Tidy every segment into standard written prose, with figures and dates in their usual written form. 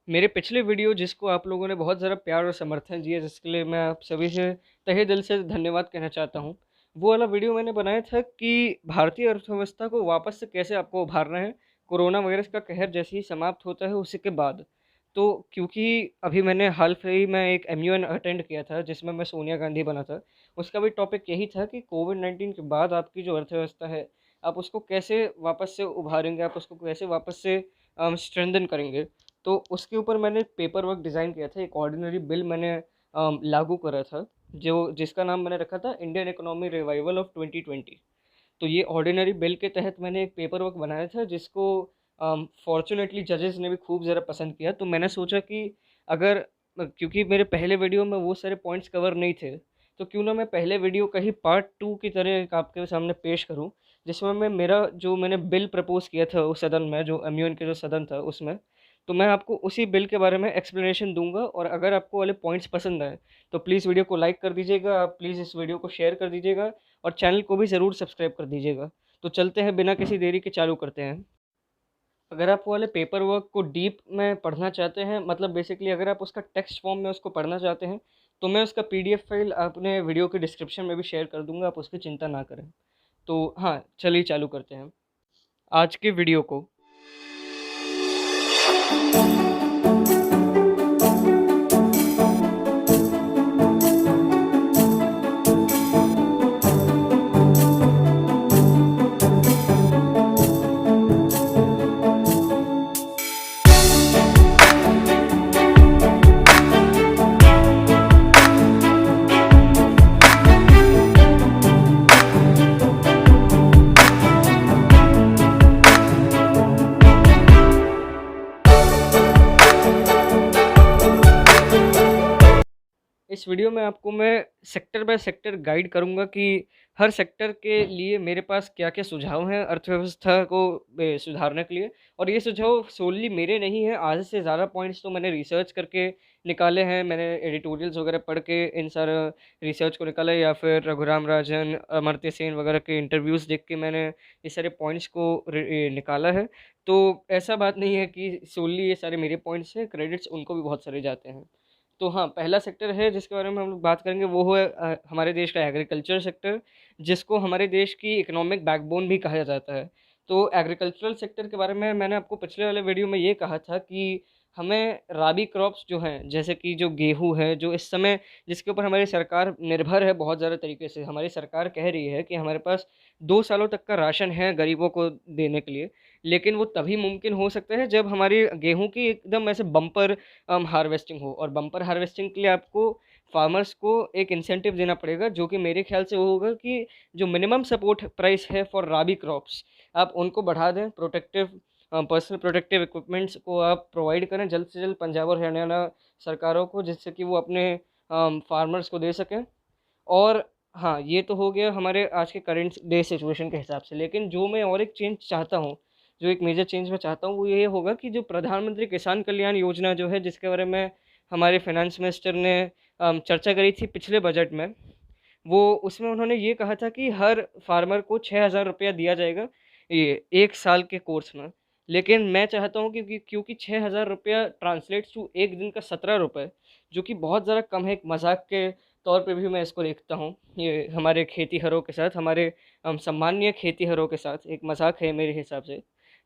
मेरे पिछले वीडियो जिसको आप लोगों ने बहुत ज़्यादा प्यार और समर्थन दिया, जिसके लिए मैं आप सभी से तहे दिल से धन्यवाद कहना चाहता हूँ। वो वाला वीडियो मैंने बनाया था कि भारतीय अर्थव्यवस्था को वापस से कैसे आपको उभारना है, कोरोना वायरस का कहर जैसे ही समाप्त होता है उसी के बाद। तो क्योंकि अभी मैंने हाल फिल ही में एक एमयूएन अटेंड किया था जिसमें मैं सोनिया गांधी बना था। उसका भी टॉपिक यही था कि कोविड-19 के बाद आपकी जो अर्थव्यवस्था है, आप उसको कैसे वापस से उभारेंगे, आप उसको कैसे वापस से स्ट्रेंथन करेंगे। तो उसके ऊपर मैंने पेपर वर्क डिज़ाइन किया था, एक ऑर्डिनरी बिल मैंने लागू करा था, जो जिसका नाम मैंने रखा था इंडियन इकोनॉमी रिवाइवल ऑफ 2020। तो ये ऑर्डिनरी बिल के तहत मैंने एक पेपर वर्क बनाया था जिसको फॉर्चुनेटली जजेस ने भी खूब ज़रा पसंद किया। तो मैंने सोचा कि अगर क्योंकि मेरे पहले वीडियो में वो सारे पॉइंट्स कवर नहीं थे, तो क्यों ना मैं पहले वीडियो का ही पार्ट 2 की तरह एक आपके सामने पेश करूँ, जिसमें मैं मेरा जो मैंने बिल प्रपोज़ किया था उस सदन में, जो एमयूएन के जो सदन था उसमें, तो मैं आपको उसी बिल के बारे में एक्सप्लेनेशन दूँगा। और अगर आपको वाले पॉइंट्स पसंद आए, तो प्लीज़ वीडियो को लाइक कर दीजिएगा, आप प्लीज़ इस वीडियो को शेयर कर दीजिएगा और चैनल को भी ज़रूर सब्सक्राइब कर दीजिएगा। तो चलते हैं बिना किसी देरी के चालू करते हैं। अगर आप वो वाले पेपर वर्क को डीप में पढ़ना चाहते हैं, मतलब बेसिकली अगर आप उसका टेक्स्ट फॉर्म में उसको पढ़ना चाहते हैं, तो मैं उसका पीडीएफ फाइल अपने वीडियो के डिस्क्रिप्शन में भी शेयर कर दूँगा, आप उसकी चिंता ना करें। तो हाँ, चलिए चालू करते हैं आज के वीडियो को। इस वीडियो में आपको मैं सेक्टर बाय सेक्टर गाइड करूंगा कि हर सेक्टर के लिए मेरे पास क्या-क्या सुझाव हैं अर्थव्यवस्था को सुधारने के लिए। और ये सुझाव सोली मेरे नहीं हैं, आधे से ज़्यादा पॉइंट्स तो मैंने रिसर्च करके निकाले हैं। मैंने एडिटोरियल्स वगैरह पढ़ के इन सारा रिसर्च को निकाला, या फिर रघुराम राजन, अमर्त्य सेन वगैरह के इंटरव्यूज़ देख के मैंने ये सारे पॉइंट्स को निकाला है। तो ऐसा बात नहीं है कि सोली ये सारे मेरे पॉइंट्स हैं, क्रेडिट्स उनको भी बहुत सारे जाते हैं। तो हाँ, पहला सेक्टर है जिसके बारे में हम लोग बात करेंगे, वो है हमारे देश का एग्रीकल्चर सेक्टर, जिसको हमारे देश की इकोनॉमिक बैकबोन भी कहा जाता है। तो एग्रीकल्चरल सेक्टर के बारे में मैंने आपको पिछले वाले वीडियो में ये कहा था कि हमें राबी क्रॉप्स जो हैं, जैसे कि जो गेहूँ है, जो इस समय जिसके ऊपर हमारी सरकार निर्भर है बहुत ज़्यादा तरीके से। हमारी सरकार कह रही है कि हमारे पास 2 सालों तक का राशन है गरीबों को देने के लिए, लेकिन वो तभी मुमकिन हो सकता है जब हमारी गेहूँ की एकदम ऐसे बम्पर हार्वेस्टिंग हो। और बम्पर हार्वेस्टिंग के लिए आपको फार्मर्स को एक इंसेंटिव देना पड़ेगा, जो कि मेरे ख्याल से वो होगा कि जो मिनिमम सपोर्ट प्राइस है फॉर राबी क्रॉप्स, आप उनको बढ़ा दें। प्रोटेक्टिव पर्सनल प्रोटेक्टिव इक्विपमेंट्स को आप प्रोवाइड करें जल्द से जल्द पंजाब और हरियाणा सरकारों को, जिससे कि वो अपने फार्मर्स को दे सकें। और हाँ, ये तो हो गया हमारे आज के करंट डे सिचुएशन के हिसाब से। लेकिन जो मैं और एक चेंज चाहता हूँ, जो एक मेजर चेंज मैं चाहता हूँ, वो ये होगा कि जो प्रधानमंत्री किसान कल्याण योजना जो है, जिसके बारे में हमारे फाइनेंस मिनिस्टर ने चर्चा करी थी पिछले बजट में, वो उसमें उन्होंने ये कहा था कि हर फार्मर को 6,000 रुपया दिया जाएगा ये 1 साल के कोर्स में। लेकिन मैं चाहता हूँ क्योंकि 6,000 रुपया ट्रांसलेट्स टू 1 दिन का 17 रुपए, जो कि बहुत ज़्यादा कम है। एक मज़ाक के तौर पे भी मैं इसको देखता हूँ। ये हमारे खेतीहरों के साथ, हमारे सम्मानीय खेतीहरों के साथ एक मज़ाक है मेरे हिसाब से।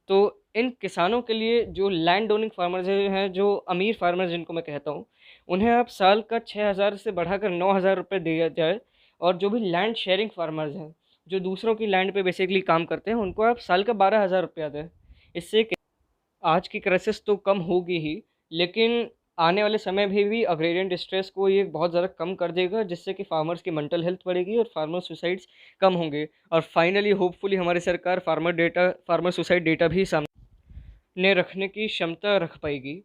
तो इन किसानों के लिए जो लैंड ओनिंग फार्मर्स हैं, जो अमीर फार्मर्स जिनको मैं कहता हूँ, उन्हें आप साल का 6,000 से बढ़ाकर 9,000 रुपये दिया जाए। और जो भी लैंड शेयरिंग फार्मर्स हैं, जो दूसरों की लैंड पे बेसिकली काम करते हैं, उनको आप साल का 12,000 रुपया दें। इससे आज की क्राइसिस तो कम होगी ही, लेकिन आने वाले समय में भी अग्रेरियन डिस्ट्रेस को ये बहुत ज़्यादा कम कर देगा, जिससे कि फार्मर्स की मेंटल हेल्थ बढ़ेगी और फार्मर सुसाइड्स कम होंगे। और फाइनली होपफुली हमारी सरकार फार्मर सुसाइड डेटा भी सामने रखने की क्षमता रख पाएगी।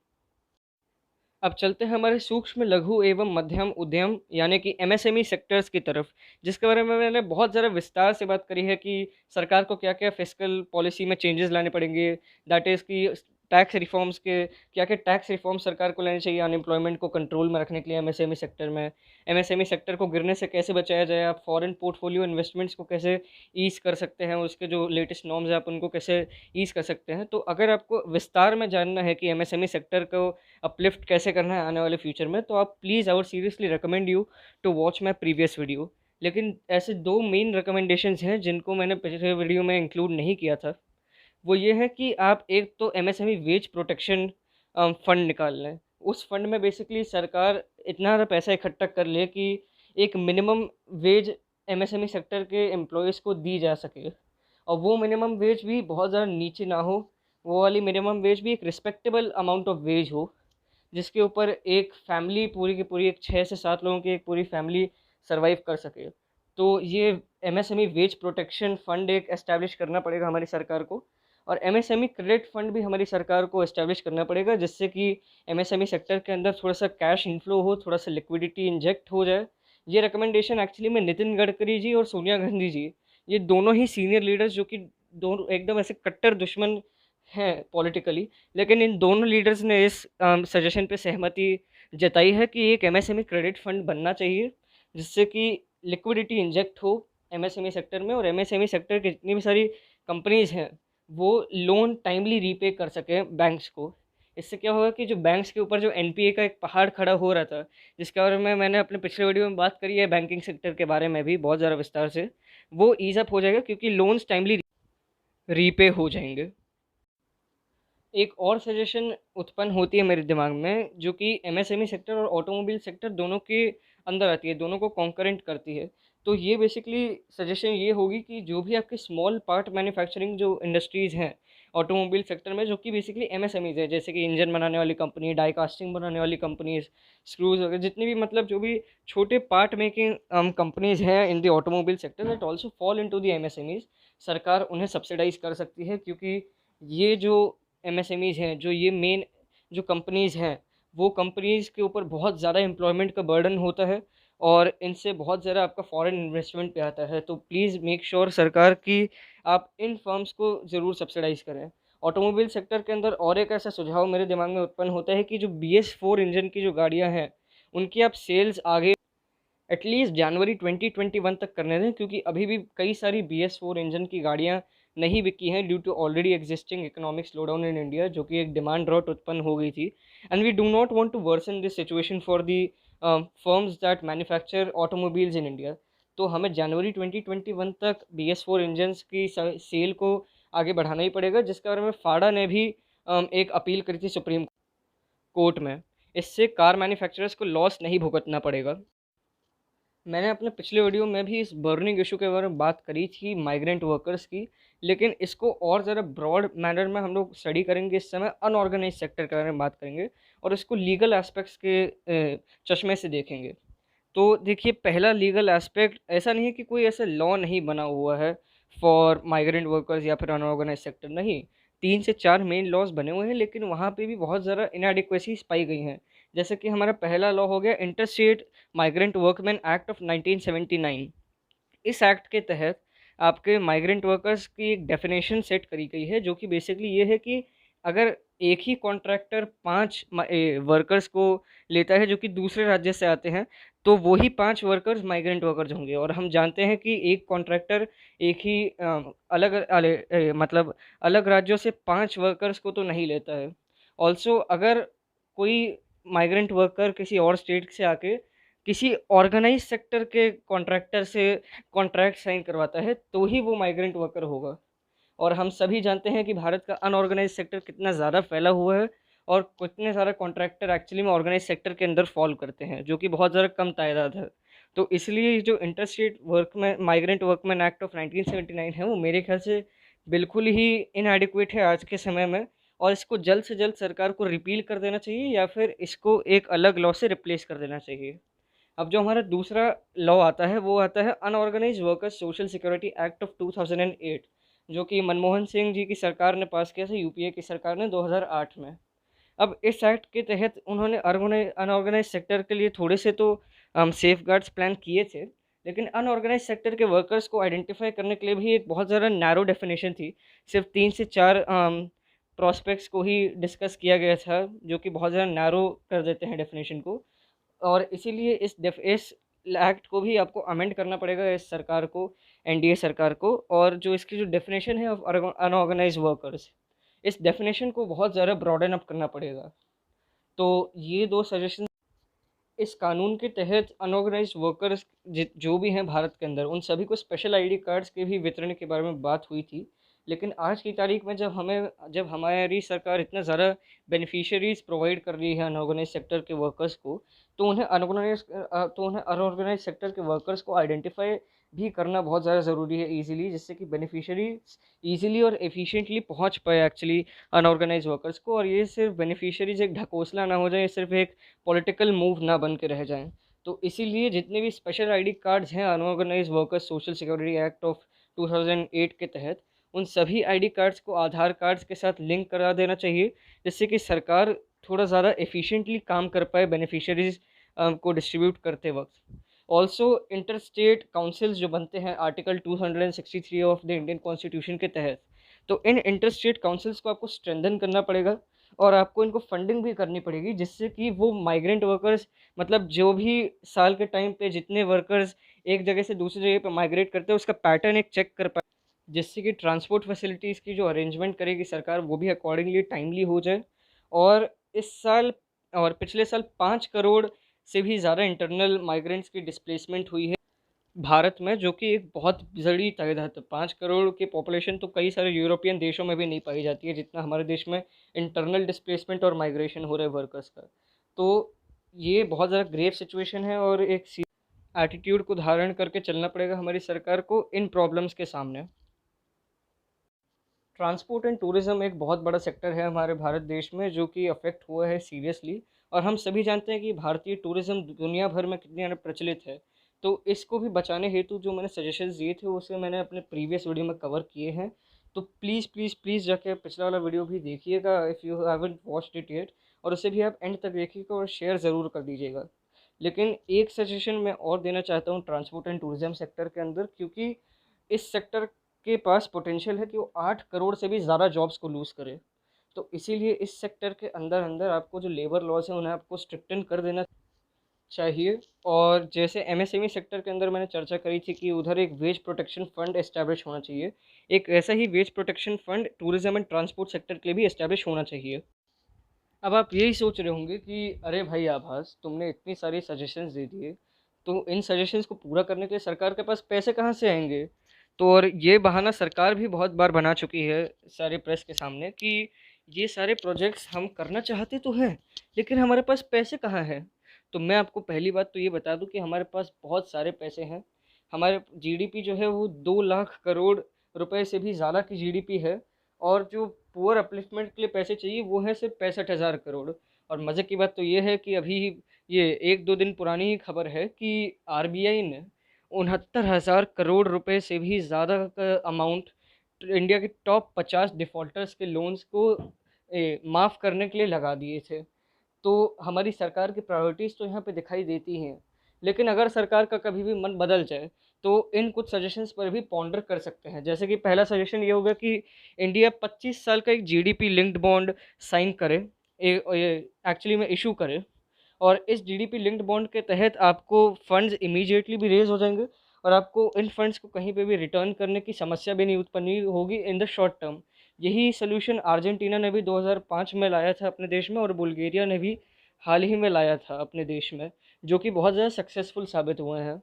अब चलते हैं हमारे सूक्ष्म, लघु एवं मध्यम उद्यम यानी कि एमएसएमई सेक्टर्स की तरफ, जिसके बारे में मैंने बहुत ज़्यादा विस्तार से बात करी है कि सरकार को क्या-क्या फिस्कल पॉलिसी में चेंजेस लाने पड़ेंगे। दैट इज़ कि टैक्स रिफॉर्म्स के क्या-क्या टैक्स रिफॉर्म सरकार को लेने चाहिए अनएम्प्लॉयमेंट को कंट्रोल में रखने के लिए एमएसएमई सेक्टर में। एमएसएमई सेक्टर को गिरने से कैसे बचाया जाए, आप फॉरेन पोर्टफोलियो इन्वेस्टमेंट्स को कैसे ईज़ कर सकते हैं, उसके जो लेटेस्ट नॉर्म्स हैं आप उनको कैसे ईज़ कर सकते हैं। तो अगर आपको विस्तार में जानना है कि एमएसएमई सेक्टर को अपलिफ्ट कैसे करना है आने वाले फ्यूचर में, तो आप please I would seriously recommend you to watch my previous video. लेकिन ऐसे 2 मेन रिकमेंडेशंस हैं जिनको मैंने पिछले वीडियो में इंक्लूड नहीं किया था। वो ये है कि आप एक तो एमएसएमई वेज प्रोटेक्शन फंड निकाल लें। उस फंड में बेसिकली सरकार इतना ज़्यादा पैसा इकट्ठा कर ले कि एक मिनिमम वेज एमएसएमई सेक्टर के एम्प्लॉइज़ को दी जा सके, और वो मिनिमम वेज भी बहुत ज़्यादा नीचे ना हो। वो वाली मिनिमम वेज भी एक रिस्पेक्टेबल अमाउंट ऑफ वेज हो, जिसके ऊपर एक फैमिली पूरी की पूरी एक 6 से 7 लोगों की एक पूरी फैमिली सर्वाइव कर सके। तो ये एमएसएमई वेज प्रोटेक्शन फंड एक एस्टैब्लिश करना पड़ेगा हमारी सरकार को, और एमएसएमई क्रेडिट फंड भी हमारी सरकार को एस्टैब्लिश करना पड़ेगा, जिससे कि एमएसएमई सेक्टर के अंदर थोड़ा-सा कैश इनफ्लो हो, थोड़ा-सा लिक्विडिटी इंजेक्ट हो जाए। ये रिकमेंडेशन एक्चुअली में नितिन गडकरी जी और सोनिया गांधी जी, ये दोनों ही सीनियर लीडर्स जो कि दोनों एकदम ऐसे कट्टर दुश्मन हैं पॉलिटिकली, लेकिन इन दोनों लीडर्स ने इस सजेशन पे सहमति जताई है कि एक एमएसएमई क्रेडिट फंड बनना चाहिए, जिससे कि लिक्विडिटी इंजेक्ट हो एमएसएमई सेक्टर में, और एमएसएमई सेक्टर की जितनी भी सारी कंपनीज़ हैं, वो लोन टाइमली रीपे कर सकें बैंक्स को। इससे क्या होगा कि जो बैंक्स के ऊपर जो एनपीए का एक पहाड़ खड़ा हो रहा था, जिसके बारे में मैंने अपने पिछले वीडियो में बात करी है बैंकिंग सेक्टर के बारे में भी बहुत ज़्यादा विस्तार से, वो ईज़ अप हो जाएगा क्योंकि लोन्स टाइमली रीपे हो जाएँगे। एक और सजेशन उत्पन्न होती है मेरे दिमाग में, जो कि एमएसएमई सेक्टर और ऑटोमोबाइल सेक्टर दोनों के अंदर आती है, दोनों को कॉन्करेंट करती है। तो ये बेसिकली सजेशन ये होगी कि जो भी आपके स्मॉल पार्ट मैन्युफैक्चरिंग जो इंडस्ट्रीज़ हैं ऑटोमोबाइल सेक्टर में, जो कि बेसिकली एमएसएमईज़ है, जैसे कि इंजन बनाने वाली कंपनी, डाई कास्टिंग बनाने वाली कंपनीज़, स्क्रूज़ वगैरह, जितनी भी मतलब जो भी छोटे पार्ट मेकिंग कंपनीज़ हैं in the automobile sector that also fall into the MSMEs, सरकार उन्हें सब्सिडाइज़ कर सकती है, क्योंकि ये जो एमएसएमईज़ हैं, जो ये मेन जो कंपनीज़ हैं, वो कंपनीज़ के ऊपर बहुत ज़्यादा एम्प्लॉयमेंट का बर्डन होता है, और इनसे बहुत ज़्यादा आपका फॉरेन इन्वेस्टमेंट पे आता है। तो प्लीज़ मेक श्योर सरकार कि आप इन फर्म्स को ज़रूर सब्सिडाइज़ करें। ऑटोमोबाइल सेक्टर के अंदर और एक ऐसा सुझाव मेरे दिमाग में उत्पन्न होता है कि जो BS4 इंजन की जो गाड़ियाँ हैं, उनकी आप सेल्स आगे एटलीस्ट जनवरी 2021 तक करने दें, क्योंकि अभी भी कई सारी BS4 इंजन की गाड़ियाँ नहीं बिकी हैं due to already existing economic slowdown in India, जो कि एक डिमांड ड्रॉट उत्पन्न हो गई थी। And we do not want to worsen this situation for the firms that manufacture automobiles in India. तो हमें जनवरी 2021 तक BS4 इंजन्स की सेल को आगे बढ़ाना ही पड़ेगा, जिसके बारे में फाडा ने भी एक अपील करी थी सुप्रीम कोर्ट में। इससे कार मैन्युफैक्चरर्स को लॉस नहीं भुगतना पड़ेगा। मैंने अपने पिछले वीडियो में भी इस बर्निंग इशू के बारे में बात करी थी माइग्रेंट वर्कर्स की, लेकिन इसको और ज़रा ब्रॉड मैनर में हम लोग स्टडी करेंगे। इस समय अनऑर्गेनाइज सेक्टर के बारे में बात करेंगे और इसको लीगल एस्पेक्ट्स के चश्मे से देखेंगे। तो देखिए, पहला लीगल एस्पेक्ट, ऐसा नहीं है कि कोई ऐसा लॉ नहीं बना हुआ है फॉर माइग्रेंट वर्कर्स या फिर अनऑर्गेनाइज सेक्टर, नहीं। 3 से 4 मेन लॉज बने हुए हैं, लेकिन वहाँ पे भी बहुत ज़्यादा इनएडिक्वेसीज पाई गई हैं। जैसे कि हमारा पहला लॉ हो गया interstate migrant workman act of 1979। इस एक्ट के तहत आपके माइग्रेंट वर्कर्स की एक डेफिनेशन सेट करी गई है, जो कि बेसिकली ये है कि अगर एक ही कॉन्ट्रैक्टर 5 वर्कर्स को लेता है जो कि दूसरे राज्य से आते हैं, तो वही 5 वर्कर्स माइग्रेंट वर्कर्स होंगे। और हम जानते हैं कि एक कॉन्ट्रैक्टर एक ही मतलब अलग राज्यों से 5 वर्कर्स को तो नहीं लेता है। ऑल्सो अगर कोई माइग्रेंट वर्कर किसी और स्टेट से आके किसी ऑर्गेनाइज सेक्टर के कॉन्ट्रैक्टर से कॉन्ट्रैक्ट साइन करवाता है, तो ही वो माइग्रेंट वर्कर होगा। और हम सभी जानते हैं कि भारत का अनऑर्गेनाइज सेक्टर कितना ज़्यादा फैला हुआ है, और कितने सारे कॉन्ट्रैक्टर एक्चुअली में ऑर्गेनाइज सेक्टर के अंदर फॉल करते हैं, जो कि बहुत ज़्यादा कम तादाद है। तो इसलिए जो interstate workman migrant workman act of 1979 है, वो मेरे ख्याल से बिल्कुल ही इनएडिक्वेट है आज के समय में, और इसको जल्द से जल्द सरकार को रिपील कर देना चाहिए, या फिर इसको एक अलग लॉ से रिप्लेस कर देना चाहिए। अब जो हमारा दूसरा लॉ आता है, वो आता है unorganised workers social security act of 2008, जो कि मनमोहन सिंह जी की सरकार ने पास किया था, यूपीए की सरकार ने 2008 में। अब इस एक्ट के तहत उन्होंने अनऑर्गेनाइज सेक्टर के लिए थोड़े से तो सेफगार्ड्स प्लान किए थे, लेकिन अनऑर्गेनाइज सेक्टर के वर्कर्स को आइडेंटिफाई करने के लिए भी एक बहुत ज़्यादा नैरो डेफिनेशन थी। सिर्फ 3 से 4 प्रॉस्पेक्ट्स को ही डिस्कस किया गया था, जो कि बहुत ज़्यादा नैरो कर देते हैं डेफिनेशन को। और इसीलिए इस एक्ट को भी आपको अमेंड करना पड़ेगा, इस सरकार को, एनडीए सरकार को। और जो इसकी जो डेफिनेशन है ऑफ अनऑर्गेनाइज्ड वर्कर्स, इस डेफिनेशन को बहुत ज़्यादा ब्रॉडन अप करना पड़ेगा। तो ये 2 सजेशन, इस कानून के तहत अनऑर्गेनाइज्ड वर्कर्स जो भी हैं भारत के अंदर, उन सभी को स्पेशल आईडी कार्ड्स के भी वितरण के बारे में बात हुई थी। लेकिन आज की तारीख में जब हमारी सरकार इतना ज़्यादा बेनिफिशियरीज प्रोवाइड कर रही है अनऑर्गेनाइज सेक्टर के वर्कर्स को, तो उन्हें अनऑर्गेनाइज सेक्टर के वर्कर्स को आइडेंटिफाई भी करना बहुत ज़्यादा ज़रूरी है ईजिली, जिससे कि बेनिफिशियरीज ईजिली और एफिशिएंटली पहुंच पाए एक्चुअली अनऑर्गेनाइज वर्कर्स को। और ये सिर्फ बेनिफिशियरीज एक ढकोसला ना हो जाए, सिर्फ एक पॉलिटिकल मूव ना बन के रह जाएं। तो इसीलिए जितने भी स्पेशल आईडी कार्ड्स हैं unorganised workers social security act of 2008 के तहत, उन सभी आईडी कार्ड्स को आधार कार्ड्स के साथ लिंक करा देना चाहिए, जिससे कि सरकार थोड़ा ज़्यादा एफिशिएंटली काम कर पाए बेनिफिशियरीज को डिस्ट्रीब्यूट करते वक्त। ऑल्सो इंटर स्टेट काउंसिल्स जो बनते हैं article 263 of the Indian constitution के तहत, तो इन इंटर स्टेट काउंसिल्स को आपको स्ट्रेंथन करना पड़ेगा और आपको इनको फंडिंग भी करनी पड़ेगी, जिससे कि वो माइग्रेंट वर्कर्स, मतलब जो भी साल के टाइम पे जितने वर्कर्स एक जगह से दूसरी जगह पे माइग्रेट करते हैं, उसका पैटर्न एक चेक कर पाए, जिससे कि ट्रांसपोर्ट फैसिलिटीज़ की जो अरेंजमेंट करेगी सरकार, वो भी अकॉर्डिंगली टाइमली हो जाए। और इस साल और पिछले साल 5 करोड़ से भी ज़्यादा इंटरनल माइग्रेंट्स की डिस्प्लेसमेंट हुई है भारत में, जो कि एक बहुत बड़ी तादाद है। 5 करोड़ की पॉपुलेशन तो कई सारे यूरोपियन देशों में भी नहीं पाई जाती है, जितना हमारे देश में इंटरनल डिस्प्लेसमेंट और माइग्रेशन हो रहा है वर्कर्स का। तो ये बहुत ज़्यादा ग्रेव सिचुएशन है और एक एटीट्यूड को धारण करके चलना पड़ेगा हमारी सरकार को इन प्रॉब्लम्स के सामने। ट्रांसपोर्ट एंड टूरिज़्म एक बहुत बड़ा सेक्टर है हमारे भारत देश में, जो कि अफेक्ट हुआ है सीरियसली। और हम सभी जानते हैं कि भारतीय टूरिज़्म दुनिया भर में कितनी ज़्यादा प्रचलित है। तो इसको भी बचाने हेतु जो मैंने सजेशंस दिए थे, उसे मैंने अपने प्रीवियस वीडियो में कवर किए हैं। तो प्लीज़ प्लीज़ प्लीज़ जाके पिछला वाला वीडियो भी देखिएगा if you haven't watched it yet, और उसे भी आप एंड तक देखिएगा और शेयर ज़रूर कर दीजिएगा। लेकिन एक सजेशन मैं और देना चाहता हूँ ट्रांसपोर्ट एंड टूरिज़्म सेक्टर के अंदर, क्योंकि इस सेक्टर के पास पोटेंशियल है कि वो 8 करोड़ से भी ज़्यादा जॉब्स को लूज़ करे। तो इसीलिए इस सेक्टर के अंदर अंदर आपको जो लेबर लॉज हैं, उन्हें आपको स्ट्रिक्टन कर देना चाहिए। और जैसे एमएसएमई सेक्टर के अंदर मैंने चर्चा करी थी कि उधर एक वेज प्रोटेक्शन फ़ंड एस्टैब्लिश होना चाहिए, एक ऐसा ही wage protection fund tourism and transport sector के लिए भी एस्टैब्लिश होना चाहिए। अब आप यही सोच रहे होंगे कि अरे भाई आभास, तुमने इतनी सारी सजेशंस दे दिए, तो इन सजेशंस को पूरा करने के लिए सरकार के पास पैसे कहाँ से आएंगे? तो और ये बहाना सरकार भी बहुत बार बना चुकी है सारे प्रेस के सामने कि ये सारे प्रोजेक्ट्स हम करना चाहते तो हैं, लेकिन हमारे पास पैसे कहाँ हैं। तो मैं आपको पहली बात तो ये बता दूं कि हमारे पास बहुत सारे पैसे हैं। हमारे जीडीपी जो है वो 2 लाख करोड़ रुपए से भी ज़्यादा की जीडीपी है। और जो पुअर अपलिफ्टमेंट के लिए पैसे चाहिए वो है सिर्फ 65,000 करोड़। और मज़े की बात तो ये है कि अभी ये 1-2 दिन पुरानी ही खबर है कि आरबीआई ने 69,000 करोड़ रुपए से भी ज़्यादा का अमाउंट इंडिया के टॉप 50 डिफ़ॉल्टर्स के लोन्स को माफ़ करने के लिए लगा दिए थे। तो हमारी सरकार की प्रायोरिटीज़ तो यहाँ पे दिखाई देती हैं। लेकिन अगर सरकार का कभी भी मन बदल जाए, तो इन कुछ सजेशंस पर भी पॉन्डर कर सकते हैं। जैसे कि पहला सजेशन ये होगा कि इंडिया 25 साल का एक जीडीपी लिंक्ड बॉन्ड साइन करे, एक्चुअली में इशू करे। और इस जीडीपी लिंक्ड बॉन्ड के तहत आपको फंड्स इमीडिएटली भी रेज़ हो जाएंगे, और आपको इन फंड्स को कहीं पे भी रिटर्न करने की समस्या भी नहीं उत्पन्न होगी इन द शॉर्ट टर्म। यही सोल्यूशन अर्जेंटीना ने भी 2005 में लाया था अपने देश में, और बुल्गारिया ने भी हाल ही में लाया था अपने देश में, जो कि बहुत ज़्यादा सक्सेसफुल साबित हुए हैं।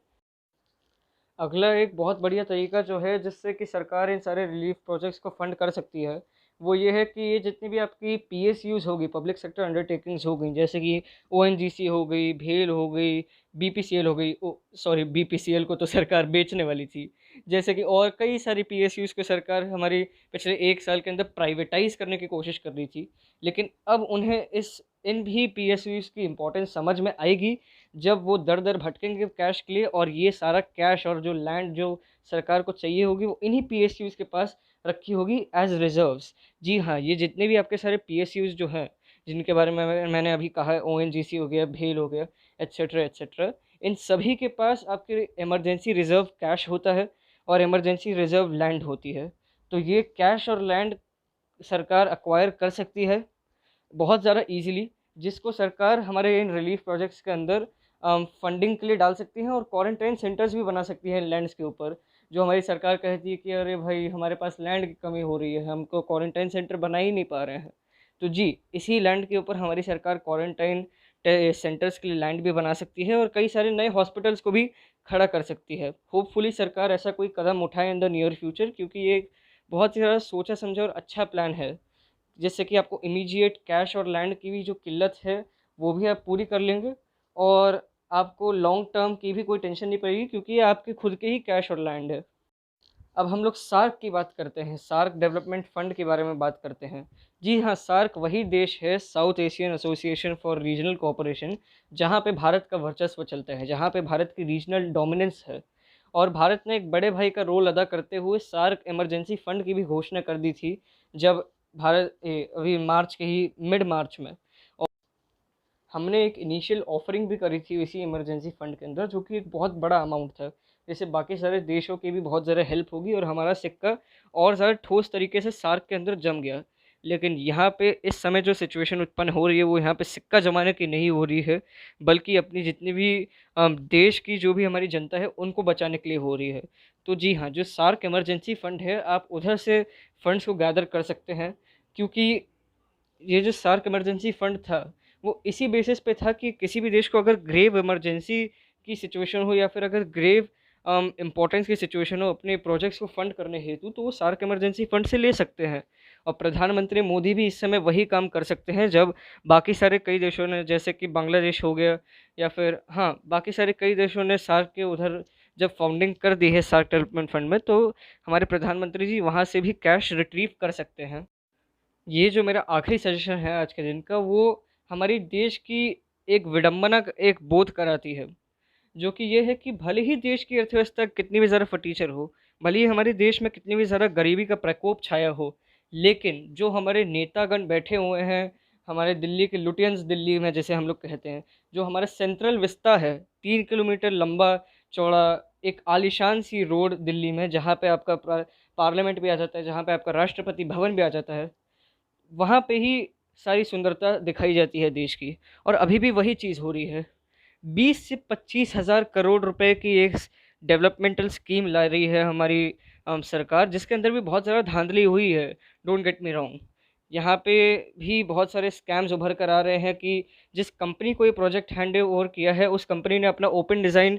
अगला एक बहुत बढ़िया तरीका जो है जिससे कि सरकार इन सारे रिलीफ प्रोजेक्ट्स को फंड कर सकती है, वो ये है कि ये जितनी भी आपकी पीएसयूज़ होगी, पब्लिक सेक्टर अंडरटेकिंग्स हो गई, जैसे कि ओएनजीसी हो गई, भेल हो गई, बीपीसीएल हो गई, ओ सॉरी बीपीसीएल को तो सरकार बेचने वाली थी, जैसे कि और कई सारी पीएसयूज़ को सरकार हमारी पिछले 1 साल के अंदर प्राइवेटाइज़ करने की कोशिश कर रही थी। लेकिन अब उन्हें इन भी पीएसयूज़ की इम्पोर्टेंस समझ में आएगी, जब वो दर दर भटकेंगे कैश के लिए, और ये सारा कैश और जो लैंड जो सरकार को चाहिए होगी, वो इन्हीं पीएसयूज़ के पास रखी होगी एज रिजर्व्स। जी हाँ, ये जितने भी आपके सारे पीएसयूज़ जो हैं, जिनके बारे में मैंने अभी कहा है, ओएनजीसी हो गया, भेल हो गया, एट्सेट्रा एट्सेट्रा, इन सभी के पास आपके इमरजेंसी रिज़र्व कैश होता है और इमरजेंसी रिज़र्व लैंड होती है। तो ये कैश और लैंड सरकार एक्वायर कर सकती है बहुत ज़्यादा ईज़िली, जिसको सरकार हमारे इन रिलीफ़ प्रोजेक्ट्स के अंदर फंडिंग के लिए डाल सकती हैं और क्वारंटाइन सेंटर्स भी बना सकती है लैंड्स के ऊपर। जो हमारी सरकार कहती है कि अरे भाई हमारे पास लैंड की कमी हो रही है, हमको क्वारंटाइन सेंटर बना ही नहीं पा रहे हैं। तो जी, इसी लैंड के ऊपर हमारी सरकार क्वारंटाइन सेंटर्स के लिए लैंड भी बना सकती है और कई सारे नए हॉस्पिटल्स को भी खड़ा कर सकती है। होपफुली सरकार ऐसा कोई कदम उठाए इन द नियर फ्यूचर, क्योंकि ये एक बहुत ही ज़्यादा सोचा समझा और अच्छा प्लान है। जिससे कि आपको इमीडिएट कैश और लैंड की भी जो किल्लत है, वो भी आप पूरी कर लेंगे और आपको लॉन्ग टर्म की भी कोई टेंशन नहीं पड़ेगी, क्योंकि ये आपके खुद के ही कैश और लैंड है। अब हम लोग सार्क की बात करते हैं, सार्क डेवलपमेंट फ़ंड के बारे में बात करते हैं। जी हाँ, सार्क वही देश है, south Asian association for regional cooperation, जहाँ पे भारत का वर्चस्व चलता है, जहाँ पे भारत की रीजनल डोमिनेंस है। और भारत ने एक बड़े भाई का रोल अदा करते हुए सार्क इमरजेंसी फ़ंड की भी घोषणा कर दी थी, जब अभी मार्च के ही मिड मार्च में। और हमने एक इनिशियल ऑफरिंग भी करी थी इसी इमरजेंसी फ़ंड के अंदर, जो कि एक बहुत बड़ा अमाउंट था। जिससे बाकी सारे देशों की भी बहुत ज़्यादा हेल्प होगी और हमारा सिक्का और ज़्यादा ठोस तरीके से सार्क के अंदर जम गया। लेकिन यहाँ पे इस समय जो सिचुएशन उत्पन्न हो रही है, वो यहाँ पे सिक्का जमाने की नहीं हो रही है, बल्कि अपनी जितनी भी देश की जो भी हमारी जनता है, उनको बचाने के लिए हो रही है। तो जी हाँ, जो सार्क इमरजेंसी फ़ंड है, आप उधर से फंड्स को गैदर कर सकते हैं, क्योंकि ये जो सार्क इमरजेंसी फंड था, वो इसी बेसिस पे था कि किसी भी देश को अगर ग्रेव इमरजेंसी की सिचुएशन हो या फिर अगर ग्रेव इम्पोर्टेंस की सिचुएशन हो अपने प्रोजेक्ट्स को फंड करने हेतु, तो वो सार्क इमरजेंसी फंड से ले सकते हैं। और प्रधानमंत्री मोदी भी इस समय वही काम कर सकते हैं, जब बाकी सारे कई देशों ने, जैसे कि बांग्लादेश हो गया या फिर हाँ, बाकी सारे कई देशों ने सार्क के उधर जब फाउंडिंग कर दी है सार्क डेवलपमेंट फंड में, तो हमारे प्रधानमंत्री जी वहाँ से भी कैश रिट्रीव कर सकते हैं। ये जो मेरा आखिरी सजेशन है आज के दिन का, वो हमारी देश की एक विडंबना एक बोध कराती है, जो कि ये है कि भले ही देश की अर्थव्यवस्था कितनी भी ज़्यादा फटीचर हो, भले ही हमारे देश में कितनी भी ज़्यादा गरीबी का प्रकोप छाया हो, लेकिन जो हमारे नेतागण बैठे हुए हैं, हमारे दिल्ली के लुटियंस दिल्ली में जैसे हम लोग कहते हैं, जो हमारा सेंट्रल विस्ता है, 3 किलोमीटर लंबा चौड़ा एक आलीशान सी रोड दिल्ली में, जहाँ पे आपका पार्लियामेंट भी आ जाता है, जहाँ पे आपका राष्ट्रपति भवन भी आ जाता है, वहाँ पे ही सारी सुंदरता दिखाई जाती है देश की। और अभी भी वही चीज़ हो रही है। 20 से 25 हज़ार करोड़ रुपए की एक डेवलपमेंटल स्कीम ला रही है हमारी सरकार, जिसके अंदर भी बहुत ज़्यादा धांधली हुई है। डोंट गेट मी रॉन्ग, यहाँ पे भी बहुत सारे स्कैम्स उभर कर आ रहे हैं कि जिस कंपनी को ये प्रोजेक्ट हैंड ओवर किया है, उस कंपनी ने अपना ओपन डिज़ाइन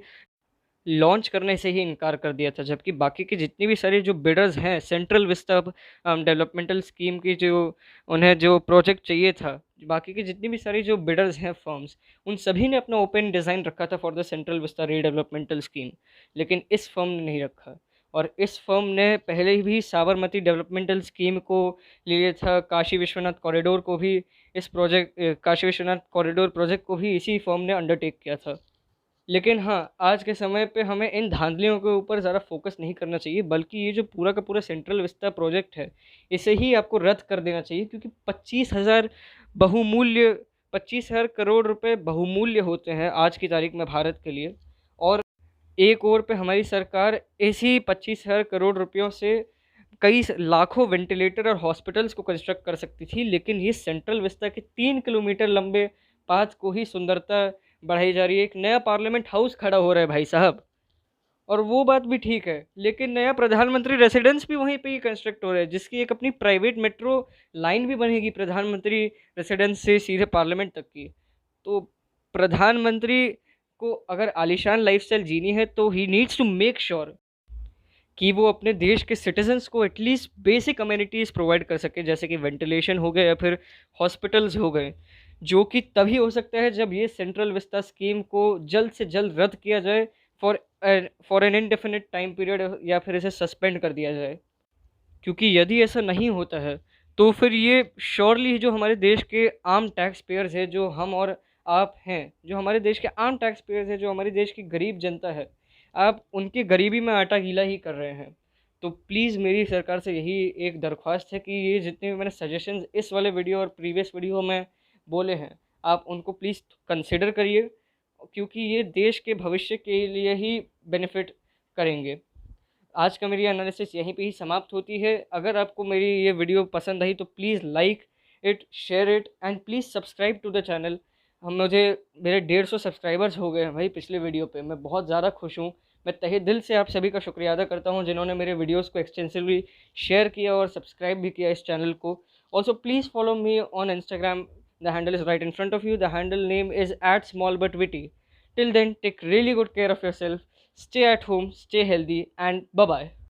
लॉन्च करने से ही इनकार कर दिया था, जबकि बाकी की जितनी भी सारी जो बिडर्स हैं सेंट्रल विस्टा डेवलपमेंटल स्कीम की, जो उन्हें जो प्रोजेक्ट चाहिए था, बाकी की जितनी भी सारी जो बिडर्स हैं फर्म्स, उन सभी ने अपना ओपन डिज़ाइन रखा था for the Central Vista redevelopmental scheme. लेकिन इस फर्म ने नहीं रखा, और इस फर्म ने पहले ही भी साबरमती डेवलपमेंटल स्कीम को ले लिया था, काशी विश्वनाथ कॉरिडोर को भी इस काशी विश्वनाथ कॉरिडोर प्रोजेक्ट को भी इसी फर्म ने अंडरटेक किया था। लेकिन हाँ, आज के समय पे हमें इन धांधलियों के ऊपर ज़्यादा फ़ोकस नहीं करना चाहिए, बल्कि ये जो पूरा का पूरा सेंट्रल विस्टा प्रोजेक्ट है, इसे ही आपको रद्द कर देना चाहिए, क्योंकि 25,000 करोड़ रुपए बहुमूल्य होते हैं आज की तारीख में भारत के लिए। और एक ओर पे हमारी सरकार इसी 25,000 करोड़ रुपयों से कई लाखों वेंटिलेटर और हॉस्पिटल्स को कंस्ट्रक्ट कर सकती थी, लेकिन ये सेंट्रल विस्टा के 3 किलोमीटर लंबे पाथ को ही सुंदरता बढ़ाई जा रही है। एक नया पार्लियामेंट हाउस खड़ा हो रहा है भाई साहब, और वो बात भी ठीक है, लेकिन नया प्रधानमंत्री रेसिडेंस भी वहीं पे ही कंस्ट्रक्ट हो रहा है, जिसकी एक अपनी प्राइवेट मेट्रो लाइन भी बनेगी प्रधानमंत्री रेसिडेंस से सीधे पार्लियामेंट तक की। तो प्रधानमंत्री को अगर आलीशान लाइफस्टाइल जीनी है, तो he needs to make sure कि वो अपने देश के सिटीजन्स को एटलीस्ट बेसिक अमेनिटीज़ प्रोवाइड कर सके, जैसे कि वेंटिलेशन हो गए या फिर हॉस्पिटल्स हो गए, जो कि तभी हो सकता है जब ये सेंट्रल विस्टा स्कीम को जल्द से जल्द रद्द किया जाए for for an indefinite time period, या फिर इसे सस्पेंड कर दिया जाए। क्योंकि यदि ऐसा नहीं होता है, तो फिर ये श्योरली जो हमारे देश के आम टैक्स पेयर्स हैं, जो हम और आप हैं, जो हमारे देश के आम टैक्स पेयर्स हैं, जो हमारे देश की गरीब जनता है, आप उनकी गरीबी में आटा गीला ही कर रहे हैं। तो प्लीज़ मेरी सरकार से यही एक दरख्वास्त है कि ये जितने भी मैंने सजेशंस इस वाले वीडियो और प्रीवियस वीडियो में बोले हैं, आप उनको प्लीज़ कंसिडर करिए, क्योंकि ये देश के भविष्य के लिए ही बेनिफिट करेंगे। आज का मेरी एनालिसिस यहीं पे ही समाप्त होती है। अगर आपको मेरी ये वीडियो पसंद आई तो please like it, share it and please subscribe to the channel. हम मुझे मेरे 150 सब्सक्राइबर्स हो गए हैं भाई पिछले वीडियो पे, मैं बहुत ज़्यादा खुश हूँ। मैं तहे दिल से आप सभी का शुक्रिया अदा करता हूँ जिन्होंने मेरे वीडियोस को एक्सटेंसिवली शेयर किया और सब्सक्राइब भी किया इस चैनल को। Also please follow me on Instagram, the handle is right in front of you, the handle name is @smallbutwitty। Till then, take really good care of yourself, stay at home, stay healthy, and bye bye.